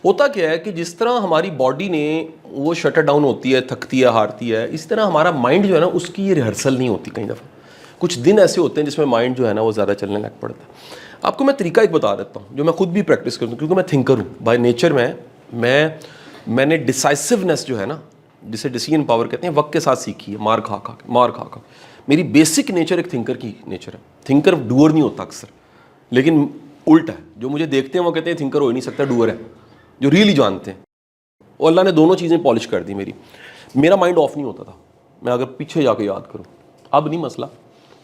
ہوتا کیا ہے کہ جس طرح ہماری باڈی نے وہ شٹر ڈاؤن ہوتی ہے, تھکتی ہے, ہارتی ہے, اس طرح ہمارا مائنڈ جو ہے نا اس کی یہ ریہرسل نہیں ہوتی. کئی دفعہ کچھ دن ایسے ہوتے ہیں جس میں مائنڈ جو ہے نا وہ زیادہ چلنے لگ پڑتا ہے. آپ کو میں طریقہ ایک بتا دیتا ہوں جو میں خود بھی پریکٹس کرتا ہوں, کیونکہ میں تھنکر ہوں بائی نیچر. میں نے ڈیسائسونیس جو ہے نا, جسے ڈیسیژن پاور کہتے ہیں, وقت کے ساتھ سیکھی ہے, مار کھا کھا. میری بیسک نیچر ایک تھنکر کی نیچر ہے. تھنکر ڈوور نہیں ہوتا اکثر, لیکن الٹا ہے. جو مجھے دیکھتے ہیں وہ کہتے ہیں تھنکر ہو ہی نہیں سکتا, ڈوور ہے. جو ریئلی جانتے ہیں, اور اللہ نے دونوں چیزیں پالش کر دی میری. میرا مائنڈ آف نہیں ہوتا تھا, میں اگر پیچھے جا کے یاد کروں. اب نہیں مسئلہ,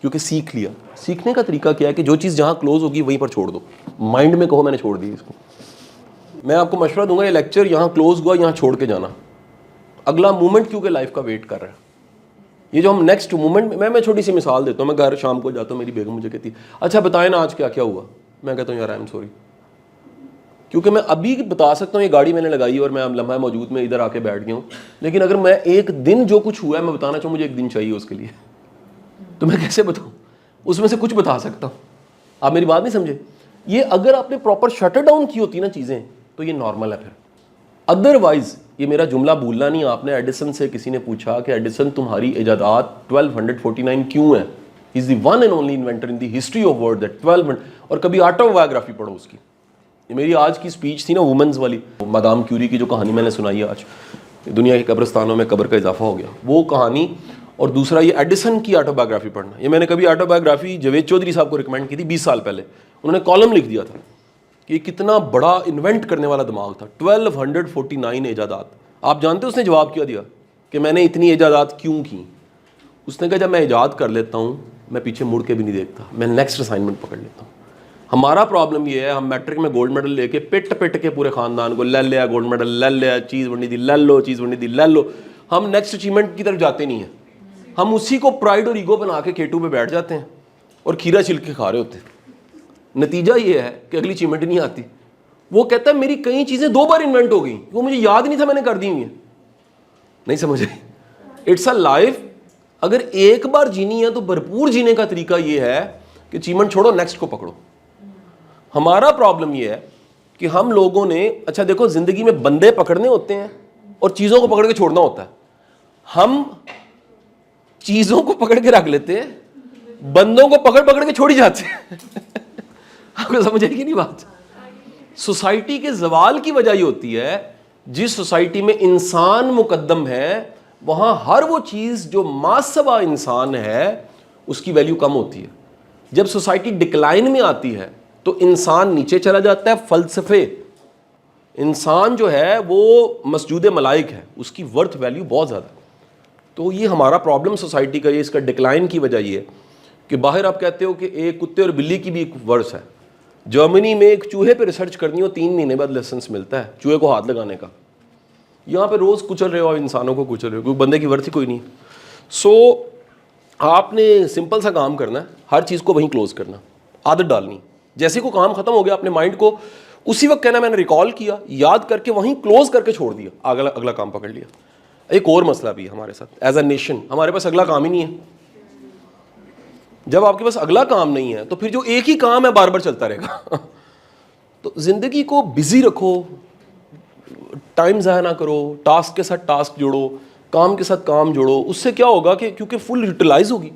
کیونکہ سیکھ لیا. سیکھنے کا طریقہ کیا ہے کہ جو چیز جہاں کلوز ہوگی وہیں پر چھوڑ دو. مائنڈ میں کہو میں نے چھوڑ دی اس کو. میں آپ کو مشورہ دوں گا, یہ لیکچر یہاں کلوز ہوا, یہاں چھوڑ کے جانا. اگلا مومنٹ کیونکہ لائف کا ویٹ کر رہا ہے. یہ جو ہم نیکسٹ مومنٹ میں چھوٹی سی مثال دیتا ہوں. میں گھر شام کو جاتا ہوں, میری بیگم مجھے کہتی ہے اچھا بتائیں نا آج کیا کیا ہوا. میں کہتا ہوں یار آئی ایم سوری, کیونکہ میں ابھی بتا سکتا ہوں یہ گاڑی میں نے لگائی اور میں لمحہ موجود میں ادھر آ کے بیٹھ گیا ہوں, لیکن اگر میں ایک دن جو کچھ ہوا ہے میں بتانا چاہوں, مجھے ایک دن چاہیے اس کے لیے, تو میں کیسے بتاؤں؟ اس میں سے کچھ بتا سکتا ہوں. آپ میری بات نہیں سمجھے. یہ اگر آپ نے پراپر شٹر ڈاؤن کی ہوتی نا چیزیں تو یہ نارمل ہے. پھر ادروائز یہ میرا جملہ بھولنا نہیں. آپ نے ایڈیسن سے کسی نے پوچھا کہ ایڈیسن تمہاری ایجادات 1249 کیوں ہیں؟ He is the one and only inventor in the history of world that 1200. اور کبھی آٹو بایوگرافی پڑھو اس کی. یہ میری آج کی اسپیچ تھی نا وومنز والی, مادام کیوری کی جو کہانی میں نے سنائی ہے, آج دنیا کے قبرستانوں میں قبر کا اضافہ ہو گیا, وہ کہانی. اور دوسرا یہ ایڈیسن کی آٹو بایوگرافی پڑھنا. یہ میں نے کبھی آٹو بایوگرافی جاوید چودھری صاحب کو ریکمینڈ کی تھی 20 سال پہلے. انہوں نے کالم لکھ دیا تھا کہ یہ کتنا بڑا انوینٹ کرنے والا دماغ تھا. 1249 ایجادات. آپ جانتے اس نے جواب کیا دیا کہ میں نے اتنی ایجادات کیوں کی؟ اس نے کہا جب میں ایجاد کر لیتا ہوں میں پیچھے مڑ کے بھی نہیں دیکھتا, میں نیکسٹ اسائنمنٹ پکڑ لیتا ہوں. ہمارا پرابلم یہ ہے, ہم میٹرک میں گولڈ میڈل لے کے پٹ کے پورے خاندان کو لے لیا, گولڈ میڈل لے لیا, چیز بنی تھی لے لو, چیز بنی تھی لے لو. ہم نیکسٹ اچیومنٹ کی طرف جاتے نہیں ہیں. ہم اسی کو پرائڈ اور ایگو بنا کے کیٹو پہ بیٹھ جاتے ہیں اور کھیرا چھل کے کھا رہے ہوتے ہیں. نتیجہ یہ ہے کہ اگلی اچیومنٹ نہیں آتی. وہ کہتا ہے میری کئی چیزیں 2 بار انوینٹ ہو گئی, وہ مجھے یاد نہیں تھا میں نے کر دی ہوئی ہیں. نہیں سمجھے؟ It's a life. اگر ایک بار جینی ہے تو بھرپور جینے کا طریقہ یہ ہے کہ اچیومنٹ چھوڑو, نیکسٹ کو پکڑو. ہمارا پرابلم یہ ہے کہ ہم لوگوں نے, اچھا دیکھو زندگی میں بندے پکڑنے ہوتے ہیں اور چیزوں کو پکڑ کے چھوڑنا ہوتا ہے. ہم چیزوں کو پکڑ کے رکھ لیتے ہیں, بندوں کو پکڑ کے چھوڑ ہی جاتے ہیں. آپ کو سمجھ آئی کہ نہیں بات؟ سوسائٹی کے زوال کی وجہ یہ ہوتی ہے, جس سوسائٹی میں انسان مقدم ہے وہاں ہر وہ چیز جو ماسوا انسان ہے اس کی ویلیو کم ہوتی ہے. جب سوسائٹی ڈکلائن میں آتی ہے تو انسان نیچے چلا جاتا ہے. فلسفے, انسان جو ہے وہ مسجود ملائک ہے, اس کی ورتھ ویلیو بہت زیادہ ہے. تو یہ ہمارا پرابلم سوسائٹی کا, یہ اس کا ڈکلائن کی وجہ یہ ہے کہ باہر آپ کہتے ہو کہ ایک کتے اور بلی کی بھی ایک ورس ہے. جرمنی میں ایک چوہے پہ ریسرچ کرنی ہو 3 مہینے بعد لائسنس ملتا ہے چوہے کو ہاتھ لگانے کا. یہاں پہ روز کچل رہے ہو, انسانوں کو کچل رہے ہو, کوئی بندے کی ورتھ ہی کوئی نہیں. سو آپ نے سمپل سا کام کرنا ہے, ہر چیز کو وہیں کلوز کرنا, عادت ڈالنی. جیسے کو کام ختم ہو گیا اپنے مائنڈ کو اسی وقت کہنا میں نے ریکال کیا, یاد کر کے وہیں کلوز کر کے چھوڑ دیا, اگلا کام پکڑ لیا. ایک اور مسئلہ بھی ہے ہمارے ساتھ ایز اے نیشن, ہمارے پاس اگلا کام ہی نہیں ہے. جب آپ کے پاس اگلا کام نہیں ہے تو پھر جو ایک ہی کام ہے بار بار چلتا رہے گا. تو زندگی کو بزی رکھو, ٹائم ضائع نہ کرو, ٹاسک کے ساتھ ٹاسک جوڑو, کام کے ساتھ کام جوڑو. اس سے کیا ہوگا کہ کیونکہ فل یوٹیلائز ہوگی.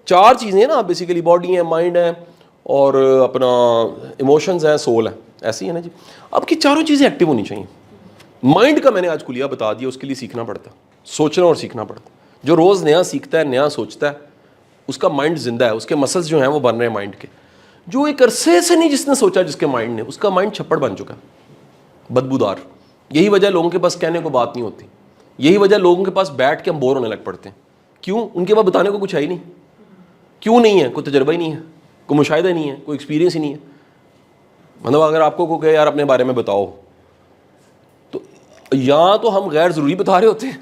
4 چیزیں ہیں نا بیسیکلی, باڈی ہے, مائنڈ ہے, اور اپنا ایموشنز ہیں, سول ہے, ایسی ہے نا جی. اب کی چاروں چیزیں ایکٹیو ہونی چاہیے. مائنڈ کا میں نے آج کلیہ بتا دیا, اس کے لیے سیکھنا پڑتا, سوچنا اور سیکھنا پڑتا. جو روز نیا سیکھتا ہے, نیا سوچتا ہے, اس کا مائنڈ زندہ ہے, اس کے مسلز جو ہیں وہ بن رہے ہیں مائنڈ کے. جو ایک عرصے سے نہیں جس نے سوچا جس کے مائنڈ نے, اس کا مائنڈ چھپڑ بن چکا ہے, بدبودار. یہی وجہ لوگوں کے پاس کہنے کو بات نہیں ہوتی. یہی وجہ لوگوں کے پاس بیٹھ کے ہم بور ہونے لگ پڑتے ہیں. کیوں؟ ان کے پاس بتانے کو کچھ ہے ہی نہیں. کیوں نہیں ہے؟ کوئی تجربہ ہی نہیں ہے, کوئی مشاہدہ نہیں ہے, کوئی ایکسپیرینس ہی نہیں ہے. مطلب اگر آپ کو کہے یار اپنے بارے میں بتاؤ, تو یا تو ہم غیر ضروری بتا رہے ہوتے ہیں,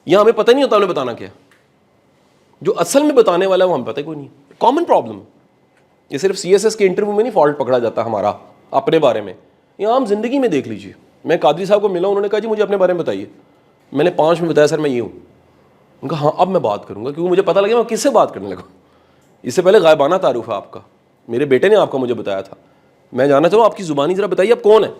یا ہمیں پتہ نہیں ہوتا انہیں بتانا کیا. جو اصل میں بتانے والا ہے وہ ہمیں پتہ کوئی نہیں. Common problem. یہ صرف CSS کے انٹرویو میں نہیں فالٹ پکڑا جاتا ہمارا اپنے بارے میں, یہ عام زندگی میں دیکھ لیجیے. میں قادری صاحب کو ملا, انہوں نے کہا جی مجھے اپنے بارے میں بتائیے. میں نے 5 میں بتایا سر میں یہ ہوں. ان کا ہاں اب میں بات کروں گا, کیونکہ مجھے پتہ لگا میں کس سے بات کرنے لگا. اس سے پہلے غائبانہ تعارف ہے آپ کا, میرے بیٹے نے آپ کا مجھے بتایا تھا. میں جاننا چاہوں آپ کی زبانی ذرا بتائیے آپ کون ہیں.